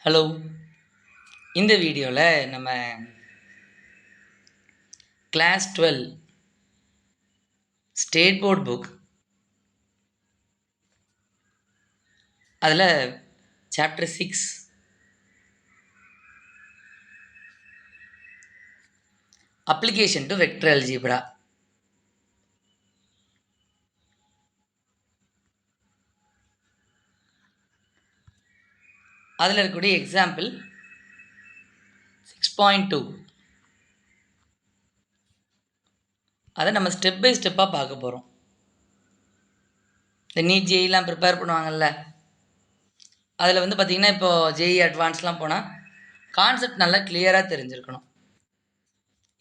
Hello. இந்த வீடியோவில் நம்ம கிளாஸ் 12 ஸ்டேட் போர்ட் புக் அதில் chapter 6 application to vector algebra அதில் இருக்கக்கூடிய எக்ஸாம்பிள் 6.2 அதை நம்ம ஸ்டெப் பை ஸ்டெப்பாக பார்க்க போகிறோம். இந்த நீட் ஜேஇலாம் ப்ரிப்பேர் பண்ணுவாங்கல்ல, அதில் பார்த்திங்கன்னா இப்போது ஜேஇ அட்வான்ஸ்லாம் போனால் கான்செப்ட் நல்லா கிளியராக தெரிஞ்சிருக்கணும்.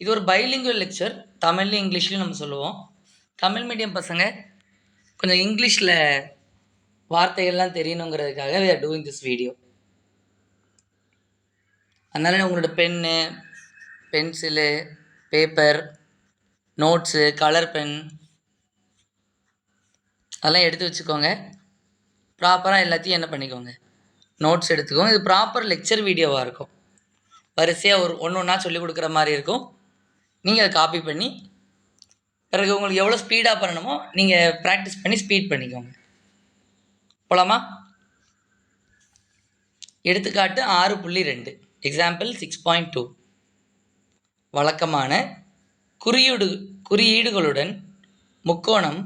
இது ஒரு பைலிங்குவல் லெக்சர், தமிழ்லையும் இங்கிலீஷ்லையும் நம்ம சொல்லுவோம். தமிழ் மீடியம் பசங்க கொஞ்சம் இங்கிலீஷில் வார்த்தைகள்லாம் தெரியணுங்கிறதுக்காக we are doing this video. அதனால் உங்களோட pen, pencil, paper, notes, colour pen அதெல்லாம் எடுத்து வச்சுக்கோங்க. ப்ராப்பராக எல்லாத்தையும் என்ன பண்ணிக்கோங்க, நோட்ஸ் எடுத்துக்கோங்க. இது ப்ராப்பர் லெக்சர் வீடியோவாக இருக்கும். வரிசையாக ஒன்று ஒன்றா சொல்லிக் கொடுக்குற மாதிரி இருக்கும். நீங்கள் அதை காப்பி பண்ணி பிறகு உங்களுக்கு எவ்வளோ ஸ்பீடாக பண்ணணுமோ நீங்கள் ப்ராக்டிஸ் பண்ணி ஸ்பீட் பண்ணிக்கோங்க. போலாமா? எடுத்துக்காட்டு 6.2 எக்ஸாம்பிள் 6.2 வழக்கமான குறியீடுகளுடன் முக்கோணம்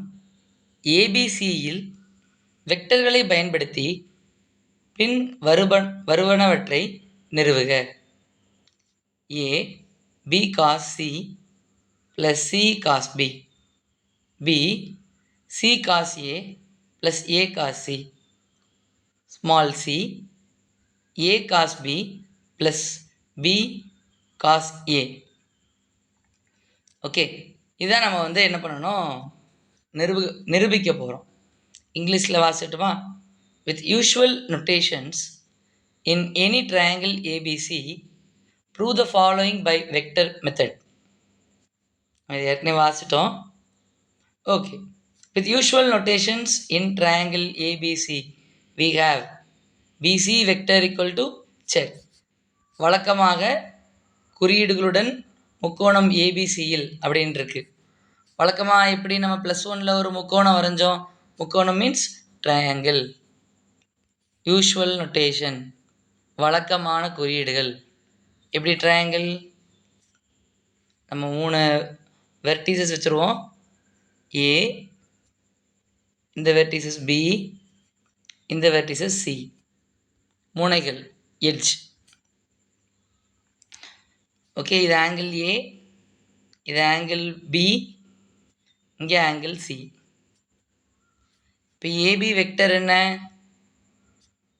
ஏபிசியில் வெக்டர்களை பயன்படுத்தி பின் வருவனவற்றை நிறுவுக. A B cos C plus C cos B, B C cos A plus A cos C, small C A cos B plus B cos A. Okay, இதான் நம்ம என்ன பண்ணணும், நிரூபிக்க போகிறோம். இங்கிலீஷில் வாசிட்டுமா? With usual notations in any triangle ABC prove the following by vector method. அது ஏற்கனவே வாசிட்டோம். Okay, with usual notations in triangle ABC we have BC vector equal to check. வழக்கமாக குறியீடுகளுடன் முக்கோணம் ஏபிசியில் அப்படின்னு இருக்கு. வழக்கமாக எப்படி நம்ம +1 ஒரு முக்கோணம் வரைஞ்சோம். முக்கோணம் மீன்ஸ் ட்ரையாங்கிள். யூஷுவல் நொட்டேஷன் வழக்கமான குறியீடுகள். எப்படி ட்ரையாங்கிள்? நம்ம 3 வெர்டிசஸ் வச்சுருவோம். ஏ, இந்த வெர்டிசஸ் பி, இந்த வெர்டிசஸ் சி, முனைகள் எட்ஜ். ஓகே, இது ஆங்கிள் ஏ, இது ஆங்கிள் பி, இங்கே ஆங்கிள் சி. இப்போ ஏபி வெக்டர் என்ன?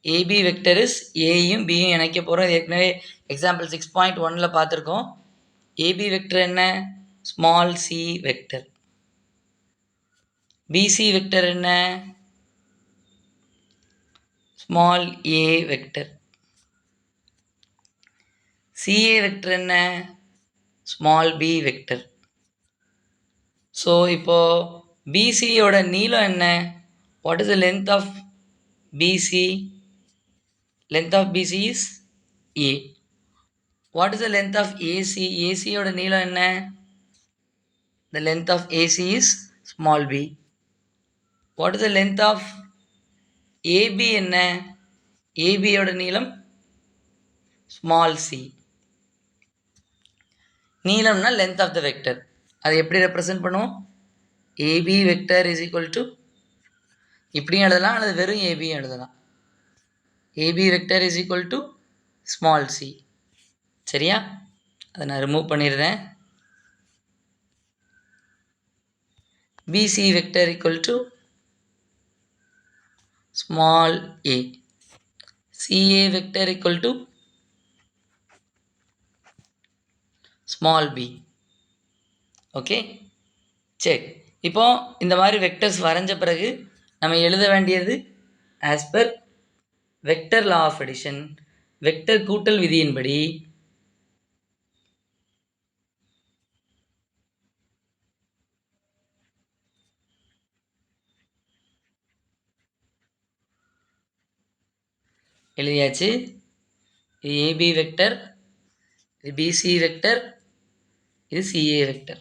ஏபி வெக்டர் இஸ் ஏயும் பியும் இணைக்க போகிறோம். ஏற்கனவே எக்ஸாம்பிள் 6.1 பார்த்துருக்கோம். ஏபி வெக்டர் என்ன? Small C vector. BC vector என்ன? Small A vector. CA vector என்ன? Small B vector. ஸோ இப்போது பிசியோட நீளம் என்ன? What is the length of BC? Length of BC is A. What is the length of AC? ஏசியோட நீளம் என்ன? The length of AC is small B. What is the length of AB என்ன? ஏபியோட நீளம் ஸ்மால் சி. நீளம்னா length of the vector. அதை எப்படி represent பண்ணுவோம்? AB vector is equal to இப்படியும் எழுதலாம், அல்லது வெறும் ஏபியும் எழுதலாம். AB vector is equal to small C. சரியா? அதை நான் ரிமூவ் பண்ணிடுறேன். BC vector equal to small A. CA vector equal to small B. Okay, சரி. இப்போ இந்த மாதிரி வெக்டர்ஸ் வரைஞ்ச பிறகு நம்ம எழுத வேண்டியது as per vector law of addition, vector கூட்டல் விதியின்படி எழுதியாச்சு. இது ஏபி வெக்டர், இது பிசி வெக்டர், இது CA vector.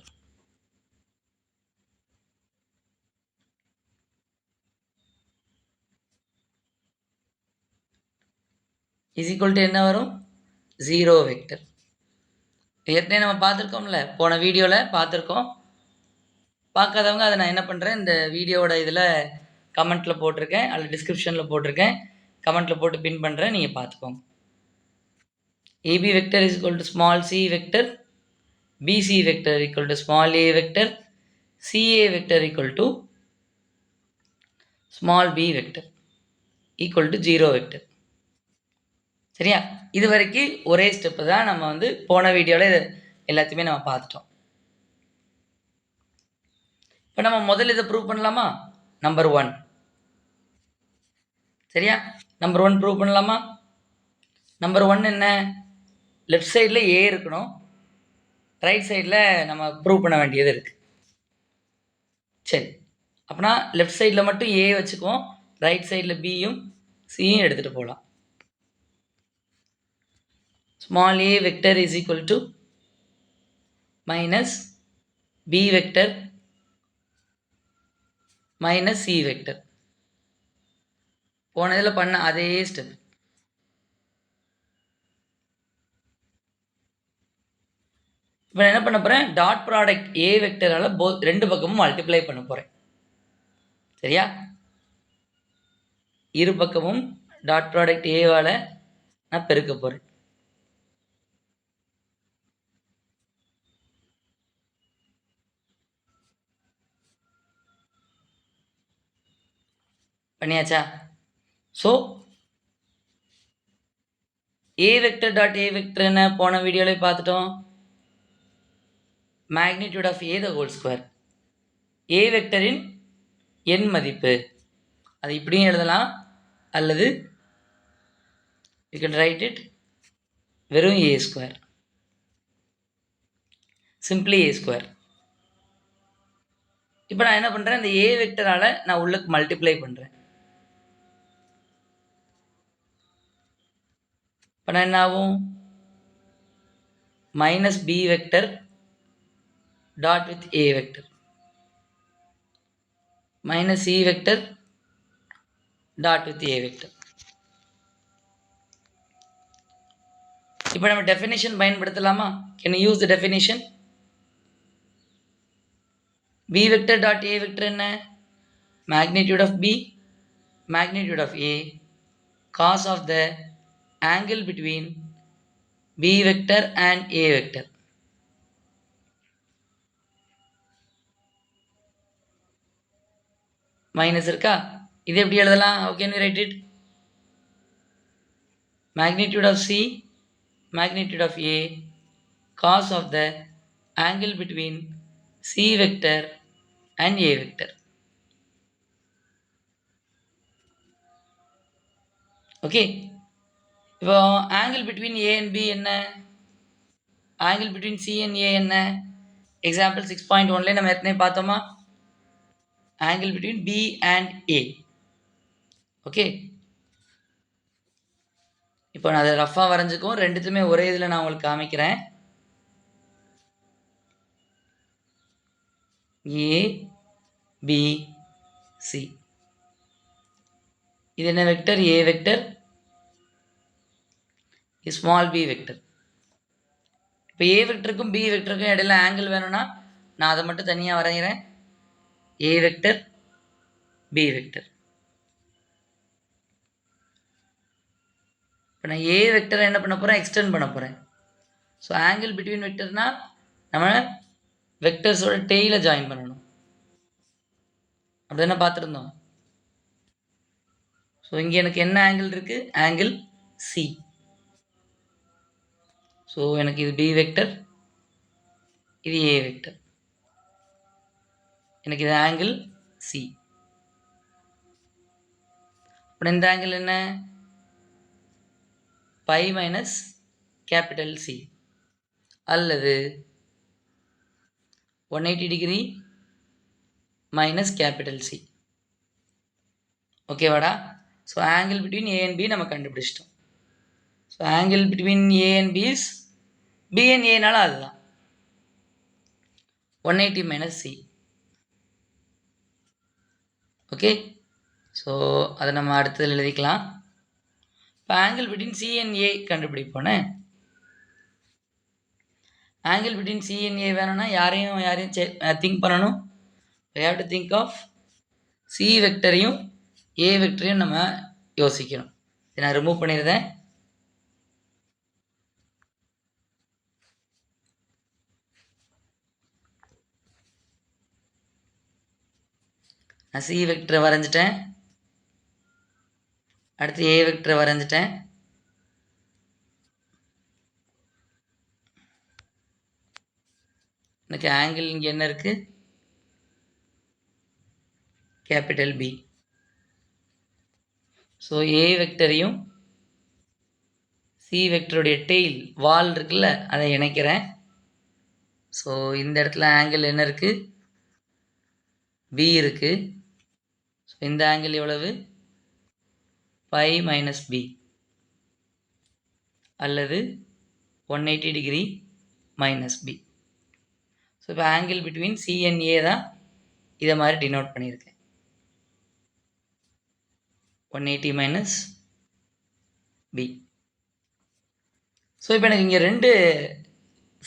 Is equal to என்ன வரும்? 0 வெக்டர். ஏற்கனவே நம்ம பார்த்துருக்கோம்ல, போன வீடியோவில் பார்த்துருக்கோம். பார்க்காதவங்க அதை நான் என்ன பண்ணுறேன், இந்த வீடியோவோட இதில் கமெண்ட்டில் போட்டிருக்கேன், அல்லது டிஸ்கிரிப்ஷனில் போட்டிருக்கேன், கமெண்ட்டில் போட்டு பின் பண்ணுறேன், நீங்கள் பார்த்துக்கோங்க. AB vector is equal to small C vector, BC vector equal to small A vector, CA vector equal to small B vector equal to 0 vector. சரியா? இது வரைக்கும் ஒரே ஸ்டெப்பு தான். நம்ம வந்து போன வீடியோவில் இது எல்லாத்தையுமே நம்ம பார்த்துட்டோம். இப்போ நம்ம முதல்ல இதை ப்ரூவ் பண்ணலாமா? நம்பர் 1. சரியா? நம்பர் 1 ப்ரூவ் பண்ணலாமா? நம்பர் 1 என்ன? லெஃப்ட் சைடில் ஏ இருக்கணும், ரைட் சைடில் நம்ம ப்ரூவ் பண்ண வேண்டியது இருக்குது. சரி, அப்படின்னா லெஃப்ட் சைடில் மட்டும் ஏ வச்சுக்குவோம், ரைட் சைடில் பியும் சியும் எடுத்துகிட்டு போகலாம். small a vector is equal to minus b vector minus c vector. போன இதில் பண்ண அதே ஸ்டெப். இப்போ என்ன பண்ண போகிறேன், டாட் ப்ராடக்ட் ஏ வெக்டரால் ரெண்டு பக்கமும் மல்டிப்ளை பண்ண போகிறேன். சரியா? இரு பக்கமும் டாட் ப்ராடக்ட் ஏவால் நான் பெருக்க போகிறேன். பண்ணியாச்சா? So A vector dot A vector என்ன போன வீடியோவில் பார்த்துட்டோம், magnitude of A the whole square. A வெக்டரின் எண் மதிப்பு, அது இப்படியும் எழுதலாம், அல்லது you can write it வெறும் ஏ ஸ்கொயர், சிம்பிளி ஏ ஸ்கொயர். இப்போ நான் என்ன பண்ணுறேன், இந்த ஏ வெக்டரால் நான் உள்ளுக்கு மல்டிப்ளை பண்ணுறேன். இப்போ நான் என்ன ஆகும், minus B vector dot with A vector minus C vector dot with A vector. இப்போ நம்ம டெஃபினேஷன் பயன்படுத்தலாமா? Can you use the definition? B vector dot A vector என்ன? Magnitude of B, magnitude of A, cos of the angle between B vector and A vector. Minus இருக்கா? இது எப்படி எழுதலாம்? how can we write it? magnitude of C, magnitude of A, cos of the angle between C vector and A vector. Okay, இப்போ angle between A and B என்ன? Angle between C and A என்ன? Example 6.1ல நம்ம ஏற்கனவே பார்த்தோமா, angle between B and A. Okay, இப்போ நான் அதை ரஃபாக வரைஞ்சிக்கும், ரெண்டுத்துமே ஒரே இதில் நான் உங்களுக்கு காமிக்கிறேன். ஏ பி சி, இது என்ன vector? A vector, small B vector. இப்போ ஏ வெக்டருக்கும் பி வெக்டருக்கும் இடையில ஆங்கிள் வேணும்னா நான் அதை மட்டும் தனியாக வரைகிறேன். A vector B vector. இப்போ நான் ஏ வெக்டரை என்ன பண்ண போகிறேன், எக்ஸ்டெண்ட் பண்ண போகிறேன். ஸோ ஆங்கிள் பிட்வீன் வெக்டர்னால் நம்ம வெக்டர்ஸோட டெய்ல ஜாயின் பண்ணணும், அப்படி தானே பார்த்துருந்தோம். ஸோ இங்கே எனக்கு என்ன ஆங்கிள் இருக்குது? Angle C. ஸோ எனக்கு இது பி வெக்டர், இது ஏ வெக்டர், எனக்கு இது ஆங்கிள் சி. அப்புறம் இந்த ஆங்கிள் என்ன? பை மைனஸ் கேபிட்டல் சி, அல்லது 180 டிகிரி மைனஸ் கேபிட்டல் சி. ஓகேவாடா? So angle between A and B நம்ம கண்டுபிடிச்சிட்டோம். So angle between A and B is B and ஏனால அதுதான் 180 மைனஸ் சி. ஓகே, ஸோ அதை நம்ம அடுத்ததில் எழுதிக்கலாம். இப்போ angle between C and A கண்டுபிடிப்போனே. Angle between C and A வேணும்னா யாரையும் திங்க் பண்ணணும். we have to think of சி வெக்டரையும் ஏ வெக்டரையும் நம்ம யோசிக்கணும். இதை நான் ரிமூவ் பண்ணிடுறேன். நான் சி வெக்டரை வரைஞ்சிட்டேன். அடுத்து ஏ வெக்டரை வரைஞ்சிட்டேன். எனக்கு ஆங்கிள் இங்கே என்ன இருக்கு? Capital B. ஸோ ஏ வெக்டரையும் சி வெக்டருடைய டெயில் வால் இருக்குல்ல அதை இணைக்கிறேன். ஸோ இந்த இடத்துல ஆங்கிள் என்ன இருக்கு? பி இருக்கு. ஸோ இந்த ஆங்கிள் எவ்வளவு? பை மைனஸ் பி அல்லது 180 டிகிரி மைனஸ் பி. ஸோ இப்போ ஆங்கிள் பிட்வீன் சி அண்ட் ஏ தான் இதை மாதிரி டினோட் பண்ணியிருக்கேன். 180 மைனஸ் பி. ஸோ இப்போ எனக்கு இங்கே 2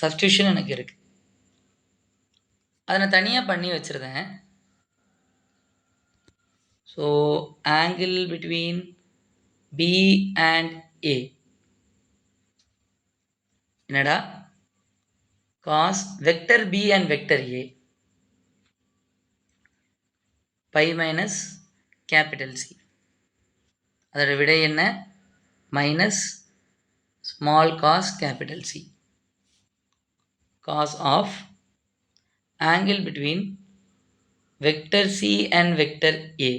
சப்ஸ்டியூஷன் எனக்கு இருக்கு. அதை நான் தனியாக பண்ணி வச்சுருந்தேன். So angle between B and A என்னடா? Cos vector B and vector A by minus capital C. அதோட விடை என்ன? Minus small cos capital C. Cos of angle between vector C and vector A.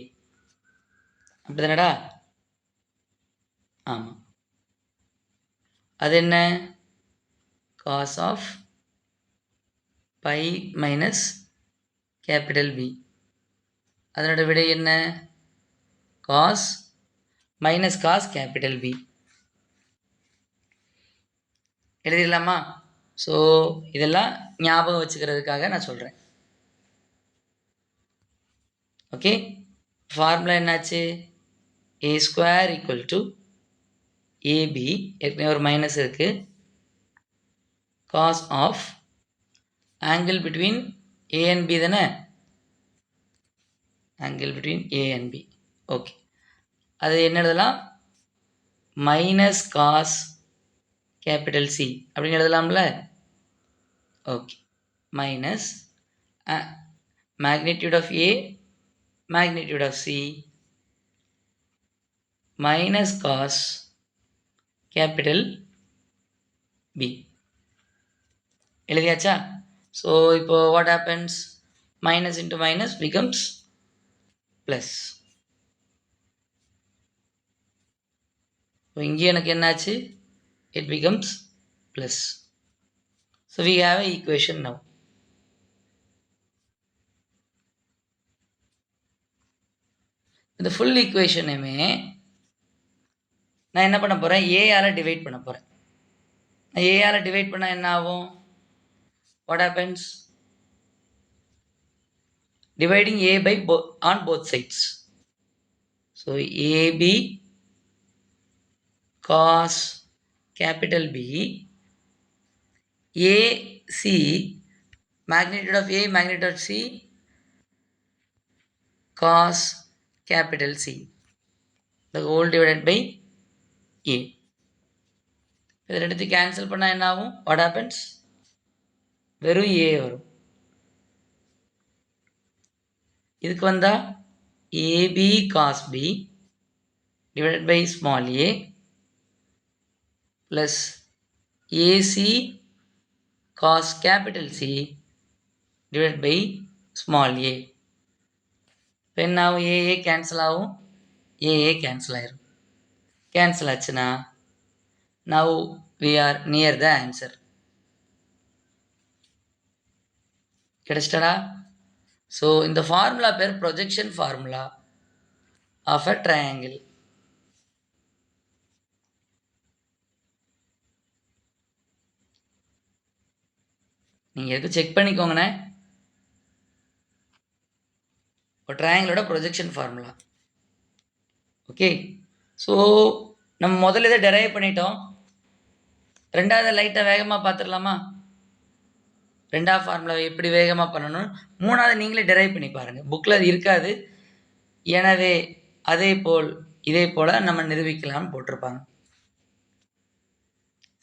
அப்படிதானடா? ஆமாம். அது என்ன? Cos of by minus capital B. அதனோட விடை என்ன? Cos minus cos capital B. எழுதிடலாமா? ஸோ இதெல்லாம் ஞாபகம் வச்சுக்கிறதுக்காக நான் சொல்கிறேன். ஓகே, ஃபார்முலா என்னாச்சு? A square equal to AB, ஏற்கனவே ஒரு மைனஸ் இருக்கு, cos of angle between A and B தானே? Angle between A and B. Okay, அது என்ன எழுதலாம்? மைனஸ் காஸ் கேபிட்டல் சி அப்படின்னு எழுதலாம்ல? Okay, minus magnitude of A, magnitude of C, minus cos capital B. எழுதியாச்சா? ஸோ இப்போ what happens? Minus into minus becomes plus. ஸோ இங்கே எனக்கு என்னாச்சு? It becomes plus. So we have an equation now. இந்த full ஈக்குவேஷனையுமே நான் என்ன பண்ண போகிறேன்? ஏயால் டிவைட் பண்ண போகிறேன். ஏயால் டிவைட் பண்ணால் என்ன ஆகும்? What happens? Dividing A by on both sides. So AB cos capital B, AC magnitude of A, magnitude of C, cos capital C, the whole divided by A. இதில் எடுத்து கேன்சல் பண்ணால் என்ன ஆகும்? What happens? வெறும் A வரும். இதுக்கு வந்தால் AB cos B divided by small A plus AC cos capital C divided by small A. இப்போ என்ன ஆகும்? ஏஏ கேன்சல் ஆகும், ஏஏ கேன்சல் ஆயிரும். கேன்சல் ஆச்சுன்னா now we are near the answer. கிடைச்சிட்டா? ஸோ இந்த ஃபார்முலா பேர் projection formula of a triangle. நீங்கள் எதுக்கு செக் பண்ணிக்கோங்கண்ணே. ஒரு ட்ரையாங்கிளோட ப்ரொஜெக்ஷன் ஃபார்முலா. ஓகே, ஸோ நம்ம முதல்ல இதை டெரைவ் பண்ணிட்டோம். ரெண்டாவது லைட்டாக வேகமாக பார்த்துடலாமா? ரெண்டாவது ஃபார்முலாவை எப்படி வேகமாக பண்ணணும், மூணாவது நீங்களே டெரைவ் பண்ணி பாருங்கள். புக்கில் அது இருக்காது. எனவே இதே போல் நம்ம நிரூபிக்கலாம்னு போட்டிருப்பாங்க.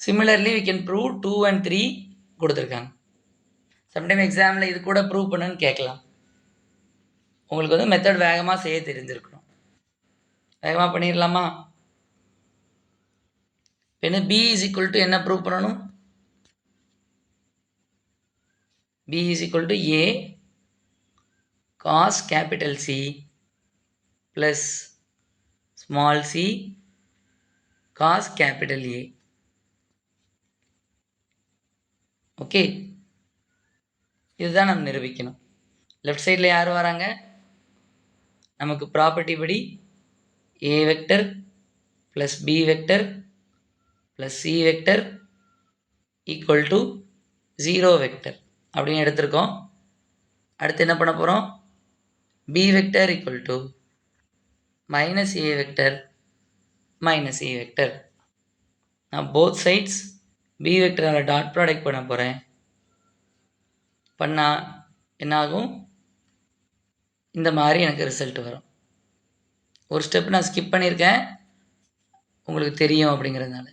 Similarly we can prove 2 and 3 கொடுத்துருக்காங்க. சம்டைம் எக்ஸாமில் இது கூட ப்ரூவ் பண்ணுன்னு கேட்கலாம். உங்களுக்கு வந்து மெத்தட் வேகமாக செய்ய தெரிஞ்சிருக்கணும். வேகமாக பண்ணிடலாமா? என்ன b is equal to என்ன ப்ரூவ் பண்ணணும்? b is equal to a cos capital C plus small c cos capital A. Okay, இதுதான் நம்ம நிரூபிக்கணும். லெஃப்ட் சைடில் யார் வராங்க? நமக்கு ப்ராப்பர்ட்டி படி a vector plus b vector plus c vector equal to 0 vector அப்படின்னு எடுத்திருக்கோம். அடுத்து என்ன பண்ண போகிறோம்? b vector equal to minus a vector minus e vector. நான் போத் சைட்ஸ் b வெக்டரால் டாட் ப்ராடக்ட் பண்ண போகிறேன். பண்ணால் என்னாகும்? இந்த மாதிரி எனக்கு ரிசல்ட் வரும். ஒரு ஸ்டெப் நான் ஸ்கிப் பண்ணியிருக்கேன், உங்களுக்கு தெரியும் அப்படிங்கிறதுனால.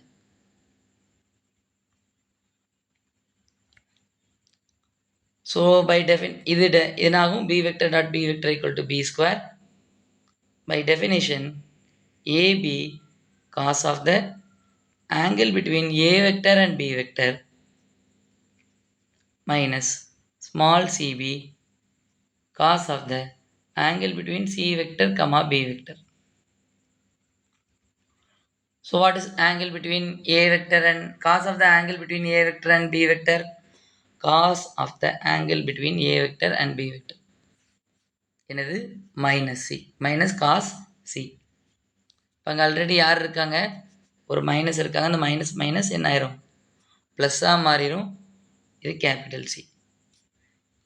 ஸோ பை இது என்னாகும்? b vector dot b vector equal to b square. By definition ab cos of the angle between a vector and b vector minus small cb cos of the angle between c vector comma b vector. So what is angle between a vector and cos of the angle between a vector and b vector? Cos of the angle between a vector and b vector என்னது? Minus c, minus cos c. இப்போ அங்கே already யார் இருக்காங்க? ஒரு minus இருக்காங்க. அந்த minus minus என்ன ஆயிரும்? ப்ளஸ்ஸாக மாறிடும். இது கேபிட்டல் சி.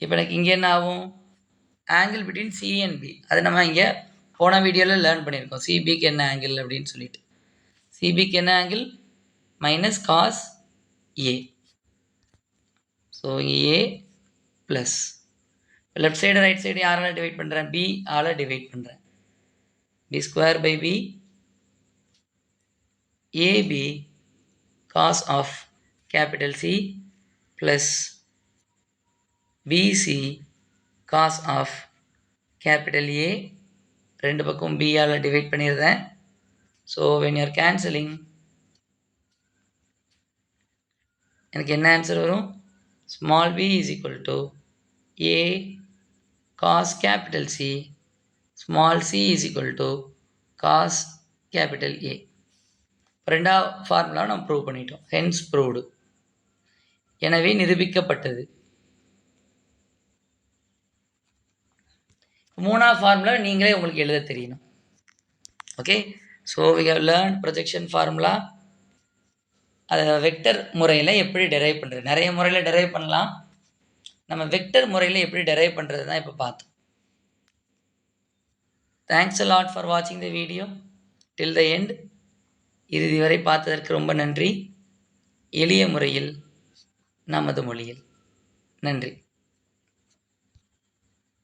இப்போ எனக்கு இங்கே என்ன ஆகும்? Angle between C and B. அது நம்ம இங்கே போன வீடியோவில் லேர்ன் பண்ணியிருக்கோம். சிபிக்கு என்ன ஆங்கிள் அப்படின்னு சொல்லிட்டு. சிபிக்கு என்ன ஆங்கிள்? Minus cos A. ஸோ இங்கே A plus left side right side யாரால் டிவைட் பண்ணுறேன்? பி ஆல் டிவைட் பண்ணுறேன். B square by B AB cos of capital C plus BC cos of capital A. ரெண்டு பக்கம் b ஆல் டிவைட் பண்ணிடுறேன். So when you're cancelling எனக்கு என்ன answer வரும்? Small b is equal to a cos capital C small c is equal to cos capital A. ரெண்டாவது ஃபார்முலாவை நம்ம prove பண்ணிட்டோம். Hence proved. எனவே நிரூபிக்கப்பட்டது. மூணாவது ஃபார்முலா நீங்களே உங்களுக்கு எழுத தெரியணும். Okay, so we have learn projection formula. அதை வெக்டர் முறையில் எப்படி டெரைவ் பண்ணுறது? நிறைய முறையில் டெரைவ் பண்ணலாம். நம்ம வெக்டர் முறையில் எப்படி டெரைவ் பண்ணுறது தான் இப்போ பார்த்தோம். தேங்க்ஸ் அ லாட் ஃபார் வாட்சிங் the video till the end. இறுதி வரை பார்த்ததற்கு ரொம்ப நன்றி. எளிய முறையில் நமது மொழியில். நன்றி.